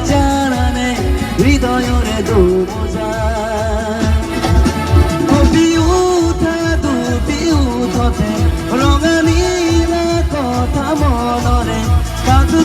জানানে হৃদয়রে দুবোজা কবি উঠা দুবি উঠতে রঙা নীলা কথা মনরে কাঁদু